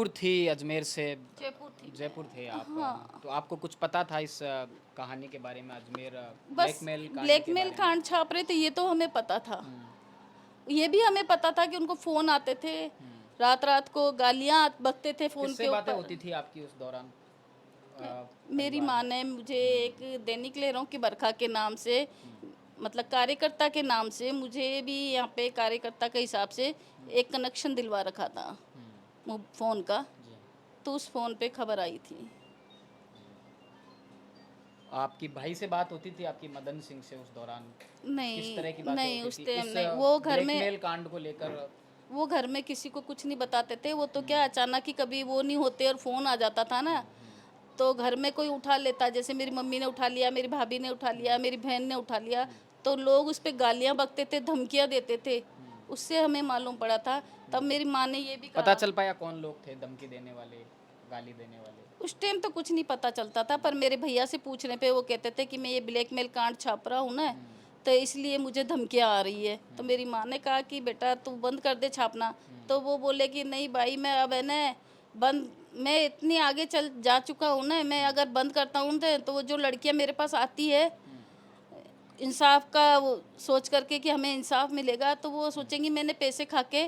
जयपुर थी, अजमेर से जयपुर थी। जयपुर थे आप। हाँ। तो आपको कुछ पता था इस कहानी के बारे में, अजमेर बस ब्लैकमेल कांड के ब्लैकमेल बारे में? कांड छाप रहे थे ये तो हमें पता था। हम्म, ये भी हमें पता था कि उनको फ़ोन आते थे, रात रात को गालियाँ बकते थे फ़ोन किससे के बातें ऊपर। होती थी आपकी उस दौरान मेरी परिवार माँ में? ने मुझे एक दैनिक लहरों की बरखा के नाम से, मतलब कार्यकर्ता के नाम से, मुझे भी यहाँ पे कार्यकर्ता के हिसाब से एक कनेक्शन दिलवा रखा था फ़ोन का। जी। तो उस फ़ोन पे खबर आई थी। आपकी भाई से बात होती थी आपकी, मदन सिंह से, उस दौरान किस नहीं तरह की बातें नहीं, होती उस थी टाइम इस नहीं, वो घर में, ब्लैकमेल कांड को लेकर? वो घर में किसी को कुछ नहीं बताते थे। वो तो क्या अचानक ही कभी वो नहीं होते और फ़ोन आ जाता था ना, तो घर में कोई उठा लेता, जैसे मेरी मम्मी ने उठा लिया, मेरी भाभी ने उठा लिया, मेरी बहन ने उठा लिया, तो लोग उस पे गालियाँ बकते थे, धमकियाँ देते थे। उससे हमें मालूम पड़ा था। तब मेरी माँ ने ये भी पता कहा। चल पाया कौन लोग थे धमकी देने वाले, गाली देने वाले? उस टाइम तो कुछ नहीं पता चलता था, पर मेरे भैया से पूछने पे वो कहते थे कि मैं ये ब्लैकमेल कांड छाप रहा हूँ ना, तो इसलिए मुझे धमकियाँ आ रही है। तो मेरी माँ ने कहा कि बेटा तू बंद कर दे छापना। तो वो बोले कि नहीं भाई, मैं अब है ना बंद, मैं इतनी आगे चल जा चुका हूँ ना, मैं अगर बंद करता हूँ तो वो जो लड़कियाँ मेरे पास आती है इंसाफ का वो सोच करके कि हमें इंसाफ मिलेगा, तो वो सोचेंगी मैंने पैसे खा के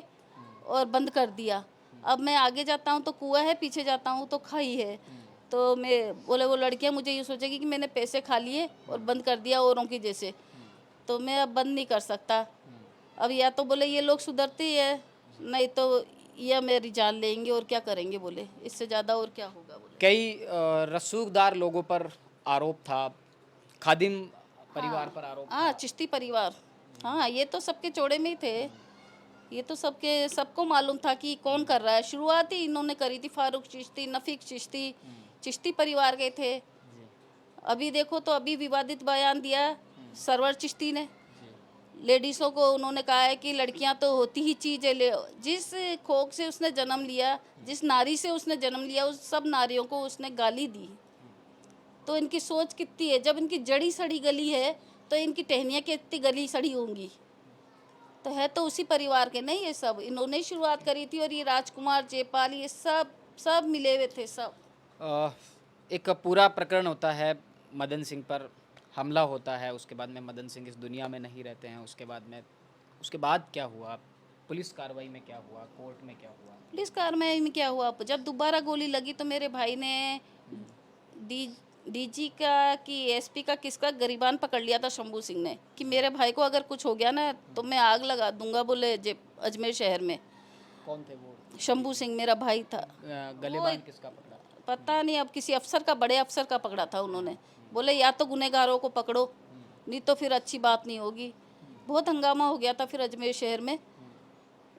और बंद कर दिया। अब मैं आगे जाता हूँ तो कुआं है, पीछे जाता हूँ तो खाई है। तो मैं बोले वो लड़कियाँ मुझे ये सोचेगी कि मैंने पैसे खा लिए और बंद कर दिया औरों की जैसे, तो मैं अब बंद नहीं कर सकता। अब या तो बोले ये लोग सुधरते ही है, नहीं तो या मेरी जान लेंगे और क्या करेंगे, बोले इससे ज़्यादा और क्या होगा बोले। कई रसूखदार लोगों पर आरोप था, खादिम परिवार पर हाँ आरोप हाँ, था। चिश्ती परिवार, हाँ ये तो सबके चौड़े में ही थे। ये तो सबको मालूम था कि कौन कर रहा है। शुरुआत ही इन्होंने करी थी, फारूक चिश्ती, नफीक चिश्ती, चिश्ती परिवार के थे। जी। अभी देखो तो अभी विवादित बयान दिया सरवर चिश्ती ने। जी। लेडीज़ों को उन्होंने कहा है कि लड़कियां तो होती ही चीज़ है, जिस खोक से उसने जन्म लिया, जिस नारी से उसने जन्म लिया, उस सब नारियों को उसने गाली दी। तो इनकी सोच कितनी है, जब इनकी जड़ी सड़ी गली है तो इनकी टहनियाँ कितनी गली सड़ी होंगी। तो है तो उसी परिवार के नहीं, ये सब इन्होंने ही शुरुआत करी थी। और ये राजकुमार जयपाल, ये सब सब मिले हुए थे सब। अ, एक पूरा प्रकरण होता है, मदन सिंह पर हमला होता है, उसके बाद में मदन सिंह इस दुनिया में नहीं रहते हैं, उसके बाद क्या हुआ? पुलिस कार्रवाई में क्या हुआ? कोर्ट में क्या हुआ? पुलिस कार्रवाई में क्या हुआ, जब दोबारा गोली लगी तो मेरे भाई ने डी डीजी का कि एसपी का किसका गरिबान पकड़ लिया था, शंभू सिंह ने, कि मेरे भाई को अगर कुछ हो गया ना तो मैं आग लगा दूंगा, बोले अजमेर शहर में। कौन थे वो? शंभू सिंह मेरा भाई था। वो गलेबान किसका पकड़ा? पता नहीं, अब किसी अफसर का, बड़े अफसर का पकड़ा था उन्होंने। बोले या तो गुनहगारों को पकड़ो, नहीं तो फिर अच्छी बात नहीं होगी। बहुत हंगामा हो गया था फिर अजमेर शहर में।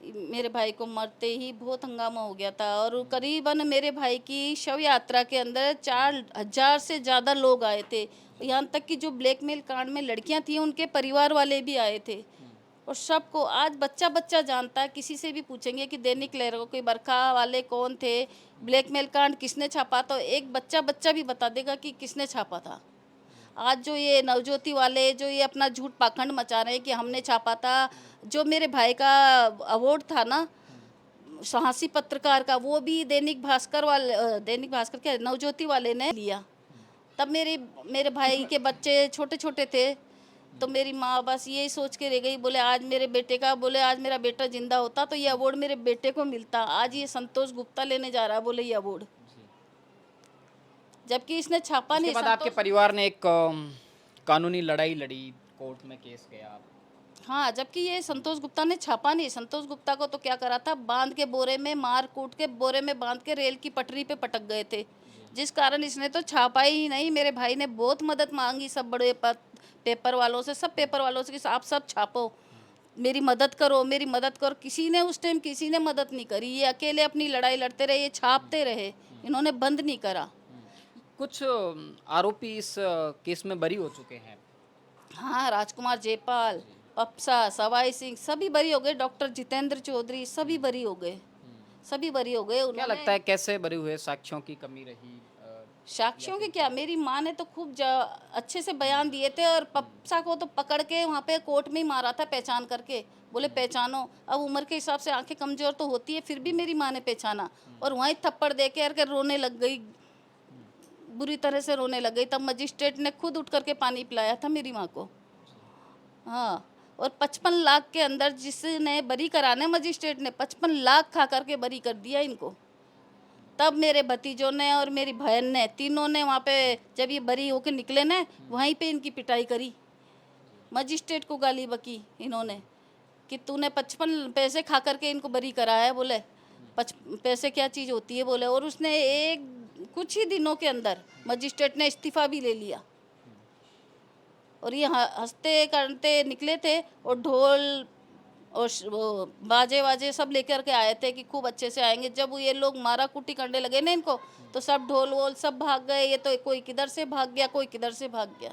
मेरे भाई को मरते ही बहुत हंगामा हो गया था। और करीबन मेरे भाई की शव यात्रा के अंदर 4,000 से ज़्यादा लोग आए थे। यहाँ तक कि जो ब्लैकमेल कांड में लड़कियां थी उनके परिवार वाले भी आए थे। और सबको आज बच्चा बच्चा जानता है, किसी से भी पूछेंगे कि दैनिक लहरों के बरखा वाले कौन थे, ब्लैकमेल कांड किसने छापा, तो एक बच्चा बच्चा भी बता देगा कि किसने छापा था। आज जो ये नवज्योति वाले जो ये अपना झूठ पाखंड मचा रहे हैं कि हमने छापा था, जो मेरे भाई का अवार्ड था ना साहसी पत्रकार का, वो भी दैनिक भास्कर के नवज्योति वाले ने लिया। तब मेरे भाई के बच्चे छोटे छोटे थे, तो मेरी माँ बस यही सोच के रह गई, बोले आज मेरे बेटे का, बोले आज मेरा बेटा जिंदा होता तो ये अवार्ड मेरे बेटे को मिलता। आज ये संतोष गुप्ता लेने जा रहा है, बोले ये अवार्ड, जबकि इसने छापा उसके नहीं। बाद आपके संतोष, परिवार ने एक कानूनी लड़ाई लड़ी, कोर्ट में केस गया। हाँ, जबकि ये संतोष गुप्ता ने छापा नहीं। संतोष गुप्ता को तो क्या करा था, बांध के बोरे में, मार कूट के बोरे में बांध के रेल की पटरी पे पटक गए थे, जिस कारण इसने तो छापा ही नहीं। मेरे भाई ने बहुत मदद मांगी सब बड़े पेपर वालों से, सब पेपर वालों से कि आप सब छापो, मेरी मदद करो, मेरी मदद करो। किसी ने उस टाइम किसी ने मदद नहीं करी। ये अकेले अपनी लड़ाई लड़ते रहे, ये छापते रहे, इन्होंने बंद नहीं करा। कुछ आरोपी इस केस में बरी हो चुके हैं। हाँ, राजकुमार जयपाल, पप्सा, सवाई सिंह सभी बरी हो गए, डॉक्टर जितेंद्र चौधरी सभी बरी हो गए, सभी बरी हो गए। क्या उन्होंने लगता है कैसे बरी हुए? साक्ष्यों की कमी रही? साक्ष्यों के क्या, मेरी माँ ने तो खूब अच्छे से बयान दिए थे, और पप्सा को तो पकड़ के वहाँ पे कोर्ट में ही मारा था पहचान करके, बोले पहचानो। अब उम्र के हिसाब से आंखें कमजोर तो होती है, फिर भी मेरी माँ ने पहचाना, और वहीं थप्पड़ दे के रोने लग गई, बुरी तरह से रोने लग गई। तब मजिस्ट्रेट ने खुद उठ करके पानी पिलाया था मेरी माँ को। हाँ, और 55 लाख के अंदर जिसने बरी कराने, मजिस्ट्रेट ने 55 लाख खा करके बरी कर दिया इनको। तब मेरे भतीजों ने और मेरी बहन ने, तीनों ने वहाँ पे जब ये बरी होके निकले ना, वहीं पे इनकी पिटाई करी, मजिस्ट्रेट को गाली बकी इन्होंने कि तूने 55 पैसे खा करके इनको बरी कराया है। बोले पैसे क्या चीज़ होती है, बोले। और उसने कुछ ही दिनों के अंदर मजिस्ट्रेट ने इस्तीफा भी ले लिया, और ये हंसते करते निकले थे, और ढोल और वो बाजे वाजे सब लेकर के आए थे कि खूब अच्छे से आएंगे। जब ये लोग मारा कुटी करने लगे ना इनको, तो सब ढोल वोल सब भाग गए। ये तो कोई किधर से भाग गया, कोई किधर से भाग गया।